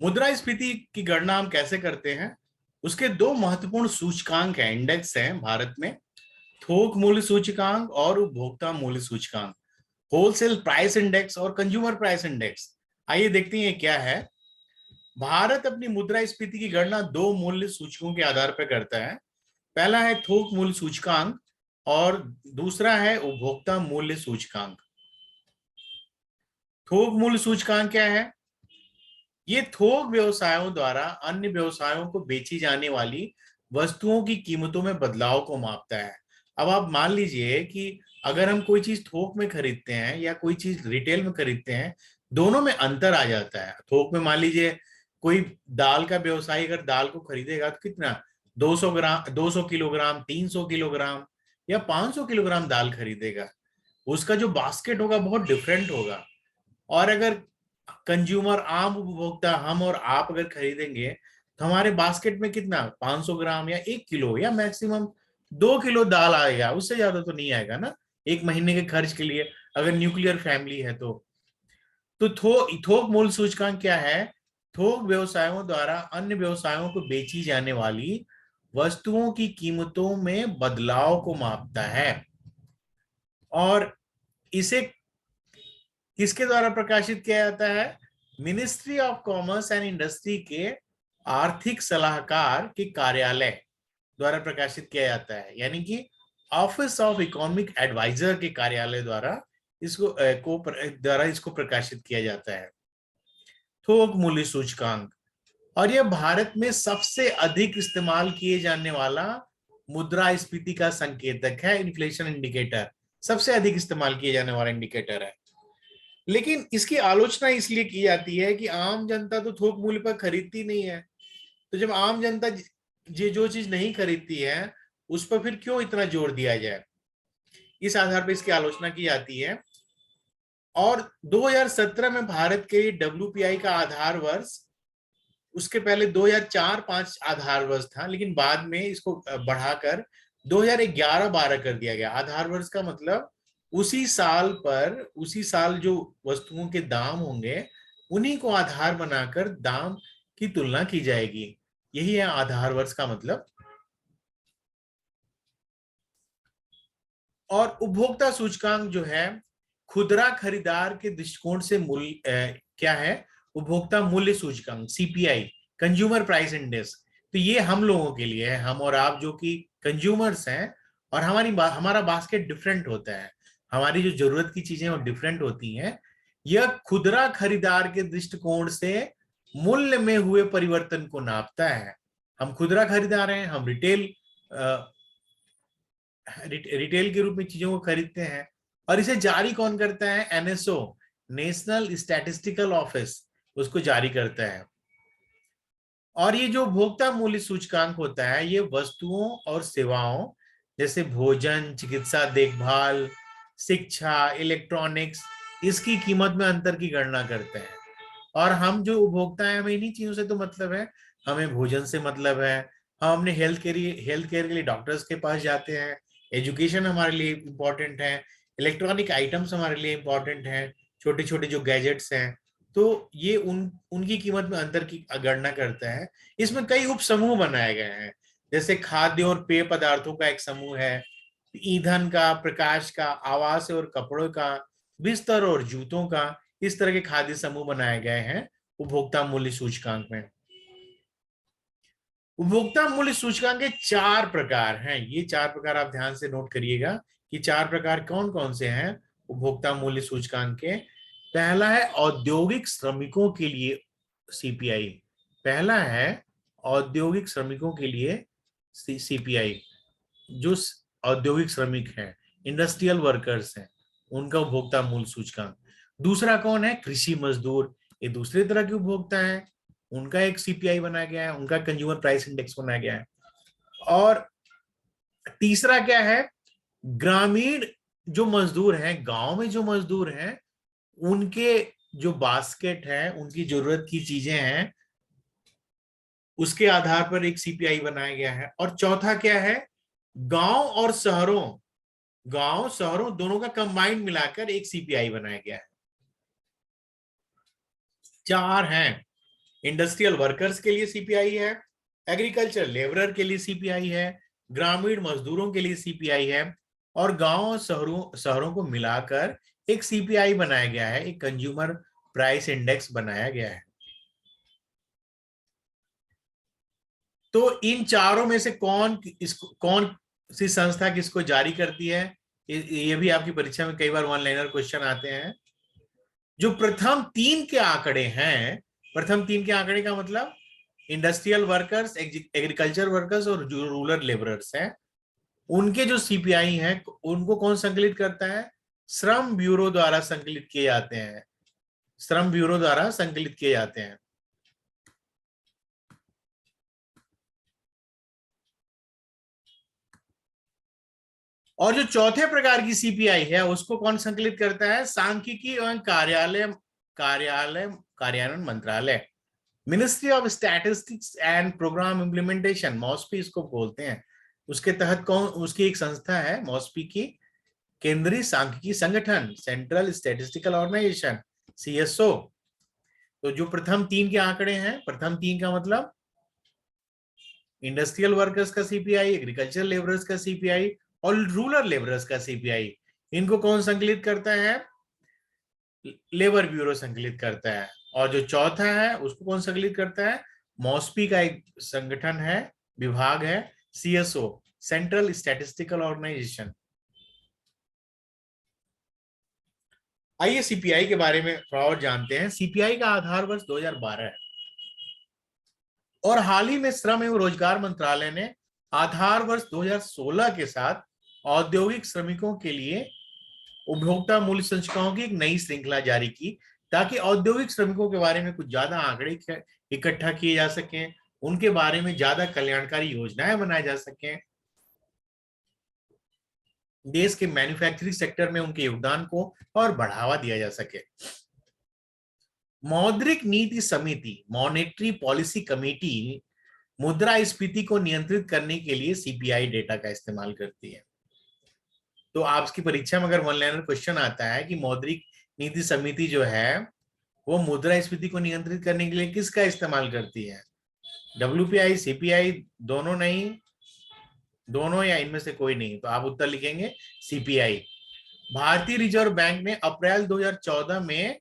मुद्रास्फीति की गणना हम कैसे करते हैं? उसके दो महत्वपूर्ण सूचकांक हैं, इंडेक्स हैं भारत में, थोक मूल्य सूचकांक और उपभोक्ता मूल्य सूचकांक, होलसेल प्राइस इंडेक्स और कंज्यूमर प्राइस इंडेक्स। आइए देखते हैं क्या है। भारत अपनी मुद्रास्फीति की गणना दो मूल्य सूचकों के आधार पर करता है। पहला है थोक मूल्य सूचकांक और दूसरा है उपभोक्ता मूल्य सूचकांक। थोक मूल्य सूचकांक क्या है? ये थोक व्यवसायों द्वारा अन्य व्यवसायों को बेची जाने वाली वस्तुओं की कीमतों में बदलाव को मापता है। अब आप मान लीजिए कि अगर हम कोई चीज थोक में खरीदते हैं या कोई चीज रिटेल में खरीदते हैं, दोनों में अंतर आ जाता है। थोक में मान लीजिए कोई दाल का व्यवसायी अगर दाल को खरीदेगा तो कितना, 200 ग्राम, 200 किलोग्राम, 300 किलोग्राम या 500 किलोग्राम दाल खरीदेगा, उसका जो बास्केट होगा बहुत डिफरेंट होगा। और अगर कंज्यूमर, आम उपभोक्ता, हम और आप अगर खरीदेंगे तो हमारे बास्केट में कितना, 500 ग्राम या 1 किलो या मैक्सिमम 2 किलो दाल आएगा, उससे ज्यादा तो नहीं आएगा ना, एक महीने के खर्च के लिए, अगर न्यूक्लियर फैमिली है तो थोक मूल्य सूचकांक क्या है? थोक व्यवसायों द्वारा अन्य व्यवसायों को बेची जाने वाली वस्तुओं की कीमतों में बदलाव को मापता है। और इसे किसके द्वारा प्रकाशित किया जाता है? Ministry of commerce and industry के आर्थिक सलाहकार के कार्यालय द्वारा प्रकाशित किया जाता है, यानी कि ऑफिस ऑफ इकोनॉमिक एडवाइजर के कार्यालय द्वारा इसको प्रकाशित किया जाता है, थोक मूल्य सूचकांक। और यह भारत में सबसे अधिक इस्तेमाल किए जाने वाला मुद्रास्फीति का संकेतक है, इन्फ्लेशन इंडिकेटर, सबसे अधिक इस्तेमाल किए जाने वाला इंडिकेटर है। लेकिन इसकी आलोचना इसलिए की जाती है कि आम जनता तो थोक मूल्य पर खरीदती नहीं है, तो जब आम जनता ये जो चीज नहीं खरीदती है उस पर फिर क्यों इतना जोर दिया जाए, इस आधार पर इसकी आलोचना की जाती है। और 2017 में भारत के WPI का आधार वर्ष, उसके पहले 2004-05 आधार वर्ष था, लेकिन बाद में इसको बढ़ाकर 2011-12 कर दिया गया। आधार वर्ष का मतलब उसी साल जो वस्तुओं के दाम होंगे उन्हीं को आधार बनाकर दाम की तुलना की जाएगी, यही है आधार वर्ष का मतलब। और उपभोक्ता सूचकांक जो है, खुदरा खरीदार के दृष्टिकोण से मूल्य क्या है? उपभोक्ता मूल्य सूचकांक, CPI, कंज्यूमर प्राइस इंडेक्स। तो ये हम लोगों के लिए है, हम और आप जो कि कंज्यूमर्स हैं, और हमारा बास्केट डिफरेंट होता है, हमारी जो जरूरत की चीजें वो डिफरेंट होती हैं। यह खुदरा खरीदार के दृष्टिकोण से मूल्य में हुए परिवर्तन को नापता है। हम खुदरा खरीदार हैं, हम रिटेल के रूप में चीजों को खरीदते हैं। और इसे जारी कौन करता है? NSO, नेशनल स्टैटिस्टिकल ऑफिस, उसको जारी करता है। और ये जो उपभोक्ता मूल्य सूचकांक होता है, ये वस्तुओं और सेवाओं जैसे भोजन, चिकित्सा देखभाल, शिक्षा, इलेक्ट्रॉनिक्स, इसकी कीमत में अंतर की गणना करते हैं। और हम जो उपभोक्ता हैं, हमें इन्हीं चीजों से तो मतलब है, हमें भोजन से मतलब है, हम अपने हेल्थ केयर के लिए डॉक्टर्स के पास जाते हैं, एजुकेशन हमारे लिए इम्पोर्टेंट है, इलेक्ट्रॉनिक आइटम्स हमारे लिए इम्पोर्टेंट हैं, छोटे छोटे जो गैजेट्स हैं, तो ये उनकी कीमत में अंतर की गणना करता है। इसमें कई उप समूह बनाए गए हैं, जैसे खाद्य और पेय पदार्थों का एक समूह है, ईंधन का, प्रकाश का, आवास और कपड़ों का, बिस्तर और जूतों का, इस तरह के खाद्य समूह बनाए गए हैं उपभोक्ता मूल्य सूचकांक में। उपभोक्ता मूल्य सूचकांक के 4 प्रकार हैं, ये 4 प्रकार आप ध्यान से नोट करिएगा कि 4 प्रकार कौन कौन से हैं उपभोक्ता मूल्य सूचकांक के। पहला है औद्योगिक श्रमिकों के लिए CPI। पहला है औद्योगिक श्रमिकों के लिए CPI, जो औद्योगिक श्रमिक हैं, इंडस्ट्रियल वर्कर्स हैं, उनका उपभोक्ता मूल्य सूचकांक। दूसरा कौन है? कृषि मजदूर, ये दूसरे तरह के उपभोक्ता हैं, उनका एक CPI बनाया गया है, उनका कंज्यूमर प्राइस इंडेक्स बनाया गया है। और तीसरा क्या है? ग्रामीण जो मजदूर हैं, गांव में जो मजदूर हैं, उनके जो बास्केट है, उनकी जरूरत की चीजें हैं, उसके आधार पर एक CPI बनाया गया है। और चौथा क्या है? गांव शहरों दोनों का कंबाइंड मिलाकर एक CPI बनाया गया है। 4 हैं। इंडस्ट्रियल वर्कर्स के लिए सीपीआई है, एग्रीकल्चर लेबरर के लिए सीपीआई है, ग्रामीण मजदूरों के लिए सीपीआई है, और गांव शहरों शहरों को मिलाकर एक सीपीआई बनाया गया है, एक कंज्यूमर प्राइस इंडेक्स बनाया गया है। तो इन चारों में से कौन सी संस्था किसको जारी करती है? ये भी आपकी परीक्षा में कई बार वन लाइनर क्वेश्चन आते हैं। जो प्रथम तीन के आंकड़े हैं, प्रथम तीन के आंकड़े का मतलब इंडस्ट्रियल वर्कर्स, एग्रीकल्चर वर्कर्स और जो रूरल लेबरर्स हैं, उनके जो सीपीआई हैं उनको कौन संकलित करता है? श्रम ब्यूरो द्वारा संकलित किए जाते हैं, श्रम ब्यूरो द्वारा संकलित किए जाते हैं। और जो चौथे प्रकार की सीपीआई है उसको कौन संकलित करता है? सांख्यिकी एवं कार्यान्वयन मंत्रालय, Ministry of Statistics and Programme Implementation, MoSPI इसको बोलते हैं। उसके तहत उसकी एक संस्था है मॉस्पी की, केंद्रीय सांख्यिकी संगठन, सेंट्रल स्टैटिस्टिकल ऑर्गेनाइजेशन, सीएसओ। तो जो प्रथम तीन के आंकड़े हैं, प्रथम तीन का मतलब इंडस्ट्रियल वर्कर्स का सीपीआई, एग्रीकल्चर लेबरर्स का सीपीआई और रूरल लेबरर्स का सीपीआई, इनको कौन संकलित करता है? लेबर ब्यूरो संकलित करता है। और जो चौथा है उसको कौन संकलित करता है? मॉस्पी का एक संगठन है, विभाग है, सीएसओ, सेंट्रल स्टैटिस्टिकल ऑर्गेनाइजेशन। आइए सीपीआई के बारे में थोड़ा और जानते हैं। सीपीआई का आधार वर्ष 2012 है और हाल ही में श्रम एवं रोजगार मंत्रालय ने आधार वर्ष 2016 के साथ औद्योगिक श्रमिकों के लिए उपभोक्ता मूल्य संचिकाओं की एक नई श्रृंखला जारी की, ताकि औद्योगिक श्रमिकों के बारे में कुछ ज्यादा आंकड़े इकट्ठा किए जा सकें, उनके बारे में ज्यादा कल्याणकारी योजनाएं बनाई जा सकें, देश के मैन्युफैक्चरिंग सेक्टर में उनके योगदान को और बढ़ावा दिया जा सके। मौद्रिक नीति समिति, मॉनेटरी पॉलिसी कमेटी, मुद्रास्फीति को नियंत्रित करने के लिए सीपीआई डेटा का इस्तेमाल करती है। तो आपकी परीक्षा में अगर वन लाइनर क्वेश्चन आता है कि मौद्रिक नीति समिति जो है वो मुद्रास्फीति को नियंत्रित करने के लिए किसका इस्तेमाल करती है? डब्ल्यूपीआई, सीपीआई, दोनों नहीं, दोनों या इनमें से कोई नहीं, तो आप उत्तर लिखेंगे सीपीआई। भारतीय रिजर्व बैंक ने अप्रैल 2014 में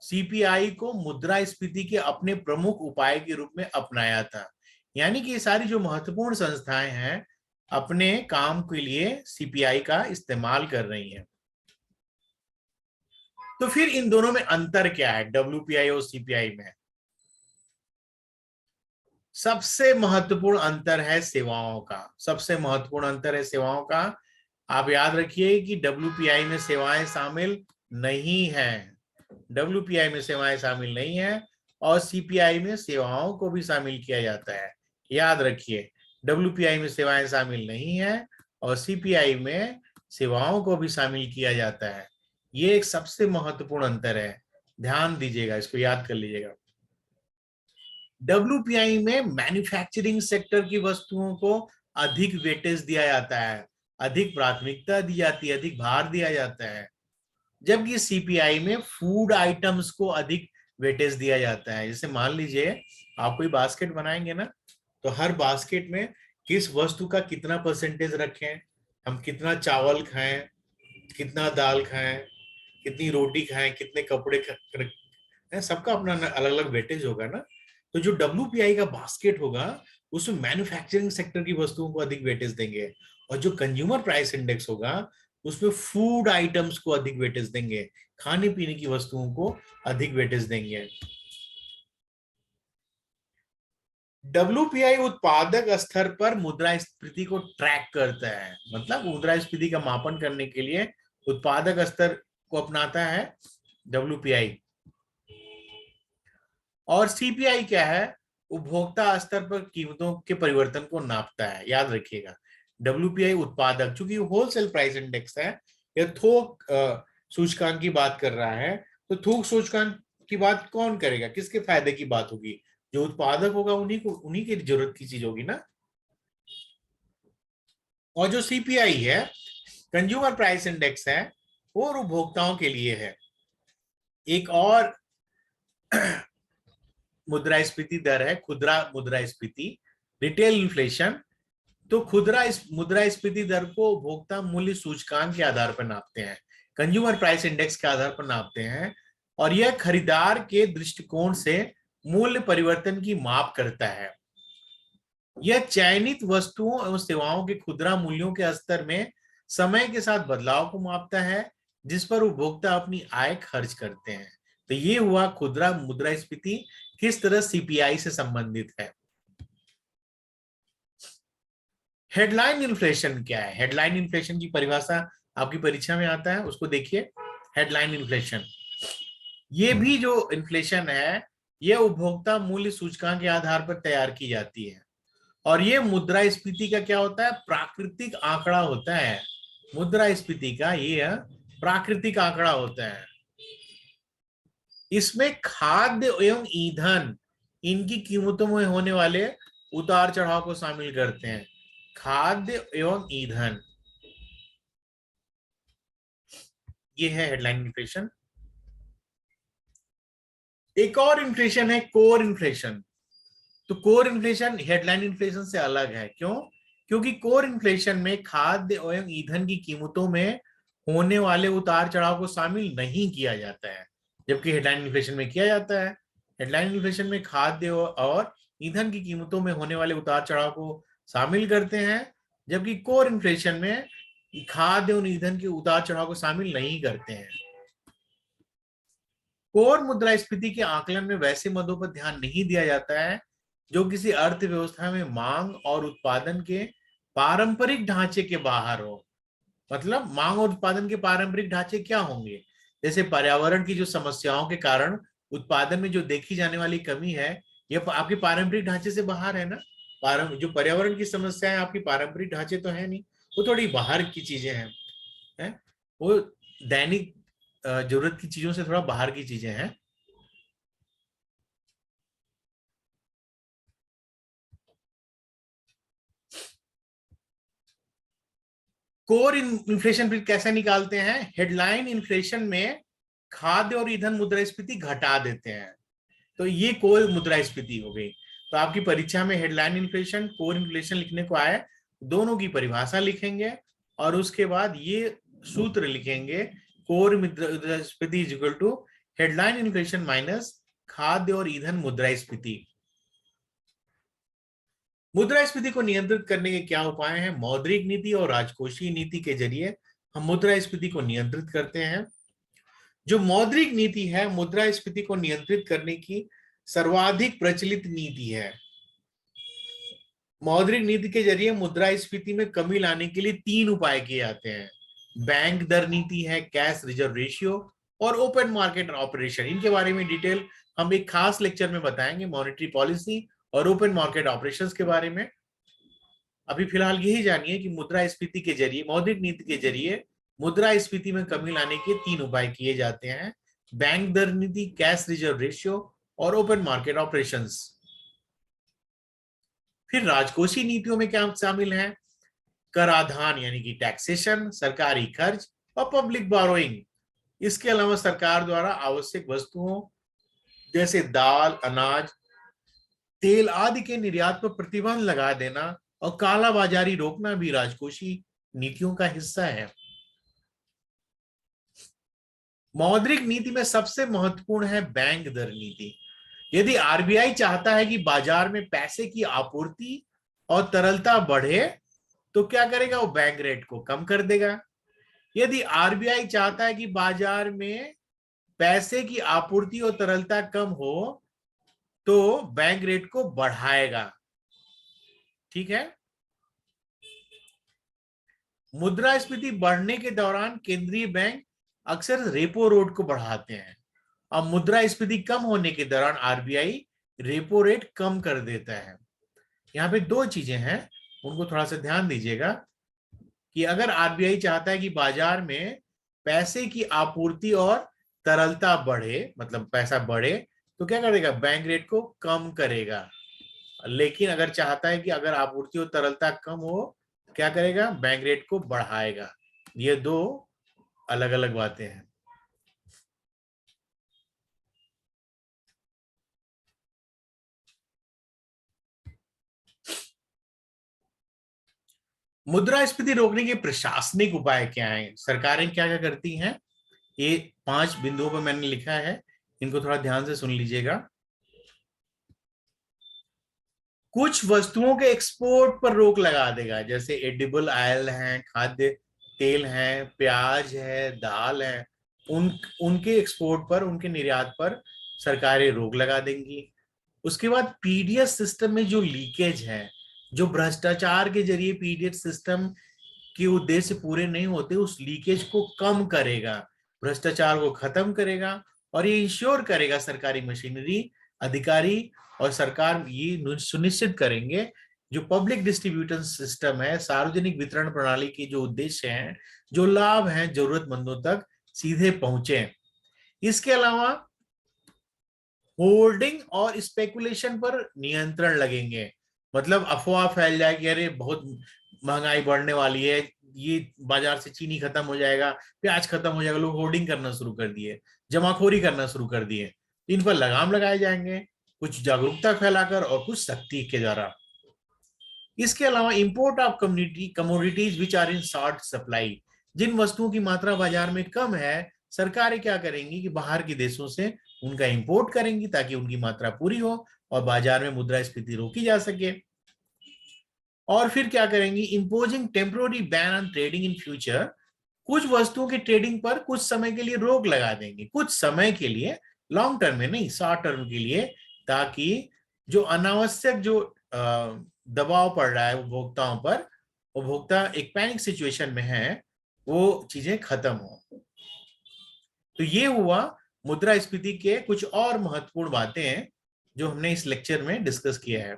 सीपीआई को मुद्रास्फीति के अपने प्रमुख उपाय के रूप में अपनाया था। यानी कि ये सारी जो महत्वपूर्ण संस्थाएं हैं अपने काम के लिए सीपीआई का इस्तेमाल कर रही हैं। तो फिर इन दोनों में अंतर क्या है, डब्ल्यूपीआई और सीपीआई में? सबसे महत्वपूर्ण अंतर है सेवाओं का, सबसे महत्वपूर्ण अंतर है सेवाओं का। आप याद रखिए कि डब्ल्यूपीआई में सेवाएं शामिल नहीं है, डब्ल्यूपीआई में सेवाएं शामिल नहीं है और सीपीआई में सेवाओं को भी शामिल किया जाता है। याद रखिए, डब्ल्यूपीआई में सेवाएं शामिल नहीं है और सीपीआई में सेवाओं को भी शामिल किया जाता है। ये एक सबसे महत्वपूर्ण अंतर है, ध्यान दीजिएगा, इसको याद कर लीजिएगा। डब्ल्यूपीआई में मैन्युफैक्चरिंग सेक्टर की वस्तुओं को अधिक वेटेज दिया जाता है, अधिक प्राथमिकता दी जाती है, अधिक भार दिया जाता है, जबकि सीपीआई में फूड आइटम्स को अधिक वेटेज दिया जाता है। जैसे मान लीजिए आप कोई बास्केट बनाएंगे ना, तो हर बास्केट में किस वस्तु का कितना परसेंटेज रखें, हम कितना चावल खाएं, कितना दाल खाएं, कितनी रोटी खाएं, कितने कपड़े खाएं, सबका अपना अलग अलग वेटेज होगा ना। तो जो डब्ल्यूपीआई का बास्केट होगा उसमें मैन्युफैक्चरिंग सेक्टर की वस्तुओं को अधिक वेटेज देंगे और जो कंज्यूमर प्राइस इंडेक्स होगा उसमें फूड आइटम्स को अधिक वेटेज देंगे, खाने पीने की वस्तुओं को अधिक वेटेज देंगे। डब्ल्यूपीआई उत्पादक स्तर पर मुद्रास्फीति को ट्रैक करता है, मतलब मुद्रास्फीति का मापन करने के लिए उत्पादक स्तर को अपनाता है डब्ल्यूपीआई। और सीपीआई क्या है? उपभोक्ता स्तर पर कीमतों के परिवर्तन को नापता है। याद रखिएगा, डब्ल्यूपीआई उत्पादक, चूंकि होलसेल प्राइस इंडेक्स है, या थोक सूचकांक की बात कर रहा है, तो थोक सूचकांक की बात कौन करेगा, किसके फायदे की बात होगी? जो उत्पादक होगा उन्हीं की जरूरत की चीज होगी ना। और जो सीपीआई है, कंज्यूमर प्राइस इंडेक्स है, वो उपभोक्ताओं के लिए है। एक और मुद्रास्फीति दर है खुदरा मुद्रास्फीति, रिटेल इन्फ्लेशन। तो खुदरा इस मुद्रास्फीति दर को उपभोक्ता मूल्य सूचकांक के आधार पर नापते हैं, कंज्यूमर प्राइस इंडेक्स के आधार पर नापते हैं, और यह खरीदार के दृष्टिकोण से मूल्य परिवर्तन की माप करता है। यह चयनित वस्तुओं एवं सेवाओं के खुदरा मूल्यों के स्तर में समय के साथ बदलाव को मापता है, जिस पर उपभोक्ता अपनी आय खर्च करते हैं। तो ये हुआ खुदरा मुद्रास्फीति किस तरह सीपीआई से संबंधित है। हेडलाइन इन्फ्लेशन क्या है? हेडलाइन इन्फ्लेशन की परिभाषा आपकी परीक्षा में आता है, उसको देखिए। हेडलाइन इन्फ्लेशन, ये भी जो इन्फ्लेशन है ये उपभोक्ता मूल्य सूचकांक के आधार पर तैयार की जाती है, और ये मुद्रास्फीति का क्या होता है? प्राकृतिक आंकड़ा होता है। मुद्रास्फीति का ये प्राकृतिक आंकड़ा होता है। इसमें खाद्य एवं ईंधन इनकी कीमतों में होने वाले उतार चढ़ाव को शामिल करते हैं। खाद्य एवं ईंधन, ये है हेडलाइन इन्फ्लेशन। एक और इन्फ्लेशन है कोर इन्फ्लेशन। तो कोर इन्फ्लेशन हेडलाइन इन्फ्लेशन से अलग है। क्यों? क्योंकि कोर इन्फ्लेशन में खाद्य एवं ईंधन की कीमतों में होने वाले उतार चढ़ाव को शामिल नहीं किया जाता है, जबकि हेडलाइन इन्फ्लेशन में किया जाता है। हेडलाइन इन्फ्लेशन में खाद्य और ईंधन की कीमतों में होने वाले उतार चढ़ाव को शामिल करते हैं, जबकि कोर इन्फ्लेशन में खाद्य और ईंधन के उतार चढ़ाव को शामिल नहीं करते हैं। कोर मुद्रास्फीति के आकलन में वैसे मदों पर ध्यान नहीं दिया जाता है जो किसी अर्थव्यवस्था में मांग और उत्पादन के पारंपरिक ढांचे के बाहर हो। मतलब मांग और उत्पादन के पारंपरिक ढांचे क्या होंगे? जैसे पर्यावरण की जो समस्याओं के कारण उत्पादन में जो देखी जाने वाली कमी है, ये आपके पारंपरिक ढांचे से बाहर है ना। जो पर्यावरण की समस्या है आपकी पारंपरिक ढांचे तो है नहीं, वो थोड़ी बाहर की चीजें हैं, है? वो दैनिक जरूरत की चीजों से थोड़ा बाहर की चीजें हैं। कोर इन्फ्लेशन फिर कैसे निकालते हैं? हेडलाइन इन्फ्लेशन में खाद्य और ईंधन मुद्रास्फीति घटा देते हैं, तो ये कोर मुद्रास्फीति हो गई। तो आपकी परीक्षा में हेडलाइन इन्फ्लेशन, कोर इन्फ्लेशन लिखने को आए, दोनों की परिभाषा लिखेंगे और उसके बाद ये सूत्र लिखेंगे, कोर मुद्रास्फीति is equal to headline inflation minus खाद्य और ईंधन मुद्रास्फीति। मुद्रास्फीति को नियंत्रित करने के क्या उपाय हैं? मौद्रिक नीति और राजकोषीय नीति के जरिए हम मुद्रास्फीति को नियंत्रित करते हैं। जो मौद्रिक नीति है मुद्रास्फीति को नियंत्रित करने की सर्वाधिक प्रचलित नीति है। मौद्रिक नीति के जरिए मुद्रास्फीति में कमी लाने के लिए 3 उपाय किए जाते हैं। बैंक दर नीति है, कैश रिजर्व रेशियो और ओपन मार्केट ऑपरेशन। इनके बारे में डिटेल हम एक खास लेक्चर में बताएंगे, मॉनेटरी पॉलिसी और ओपन मार्केट ऑपरेशंस के बारे में। अभी फिलहाल यही जानिए कि मुद्रास्फीति के जरिए, मौद्रिक नीति के जरिए मुद्रास्फीति में कमी लाने के 3 उपाय किए जाते हैं: बैंक दर नीति, कैश रिजर्व रेशियो और ओपन मार्केट ऑपरेशंस। फिर राजकोषीय नीतियों में क्या शामिल है? कराधान यानी कि टैक्सेशन, सरकारी खर्च और पब्लिक बोरोइंग। इसके अलावा सरकार द्वारा आवश्यक वस्तुओं जैसे दाल, अनाज, तेल आदि के निर्यात पर प्रतिबंध लगा देना और काला बाजारी रोकना भी राजकोषीय नीतियों का हिस्सा है। मौद्रिक नीति में सबसे महत्वपूर्ण है बैंक दर नीति। यदि आरबीआई चाहता है कि बाजार में पैसे की आपूर्ति और तरलता बढ़े तो क्या करेगा? वो बैंक रेट को कम कर देगा। यदि आरबीआई चाहता है कि बाजार में पैसे की आपूर्ति और तरलता कम हो तो बैंक रेट को बढ़ाएगा। ठीक है। मुद्रास्फीति बढ़ने के दौरान केंद्रीय बैंक अक्सर रेपो रेट को बढ़ाते हैं। अब मुद्रास्फीति कम होने के दौरान आरबीआई रेपो रेट कम कर देता है। यहाँ पे 2 चीजें हैं, उनको थोड़ा सा ध्यान दीजिएगा कि अगर आरबीआई चाहता है कि बाजार में पैसे की आपूर्ति और तरलता बढ़े, मतलब पैसा बढ़े, तो क्या करेगा? बैंक रेट को कम करेगा। लेकिन अगर चाहता है कि अगर आपूर्ति और तरलता कम हो, क्या करेगा? बैंक रेट को बढ़ाएगा। ये 2 अलग अलग बातें हैं। मुद्रास्फीति रोकने के प्रशासनिक उपाय क्या हैं, सरकारें क्या क्या करती हैं, ये 5 बिंदुओं पर मैंने लिखा है, इनको थोड़ा ध्यान से सुन लीजिएगा। कुछ वस्तुओं के एक्सपोर्ट पर रोक लगा देगा, जैसे एडिबल ऑयल है, खाद्य तेल है, प्याज है, दाल है, उनके एक्सपोर्ट पर, उनके निर्यात पर सरकारें रोक लगा देंगी। उसके बाद पीडीएस सिस्टम में जो लीकेज है, जो भ्रष्टाचार के जरिए पीडीएस सिस्टम के उद्देश्य पूरे नहीं होते, उस लीकेज को कम करेगा, भ्रष्टाचार को खत्म करेगा, और ये इंश्योर करेगा सरकारी मशीनरी, अधिकारी और सरकार ये सुनिश्चित करेंगे जो पब्लिक डिस्ट्रीब्यूशन सिस्टम है, सार्वजनिक वितरण प्रणाली के जो उद्देश्य हैं, जो लाभ हैं, जरूरतमंदों तक सीधे पहुंचे। इसके अलावा होर्डिंग और स्पेकुलेशन पर नियंत्रण लगेंगे, मतलब अफवाह फैल जाए कि अरे बहुत महंगाई बढ़ने वाली है, ये बाजार से चीनी खत्म हो जाएगा, प्याज खत्म हो जाएगा, लोग होर्डिंग करना शुरू कर दिए, जमाखोरी करना शुरू कर दिए, इन पर लगाम लगाए जाएंगे, कुछ जागरूकता फैलाकर और कुछ सख्ती के द्वारा। इसके अलावा import of community commodities which are in short supply, जिन वस्तुओं की मात्रा बाजार में कम है, सरकारें क्या करेंगी कि बाहर के देशों से उनका इंपोर्ट करेंगी ताकि उनकी मात्रा पूरी हो और बाजार में मुद्रास्फीति रोकी जा सके। और फिर क्या करेंगी, imposing temporary ban on trading in future, कुछ वस्तुओं की ट्रेडिंग पर कुछ समय के लिए रोक लगा देंगे, कुछ समय के लिए, लॉन्ग टर्म में नहीं, शॉर्ट टर्म के लिए, ताकि जो अनावश्यक जो दबाव पड़ रहा है उपभोक्ताओं पर, उपभोक्ता एक पैनिक सिचुएशन में है, वो चीजें खत्म हो। तो ये हुआ मुद्रास्फीति के कुछ और महत्वपूर्ण बातें हैं जो हमने इस लेक्चर में डिस्कस किया है।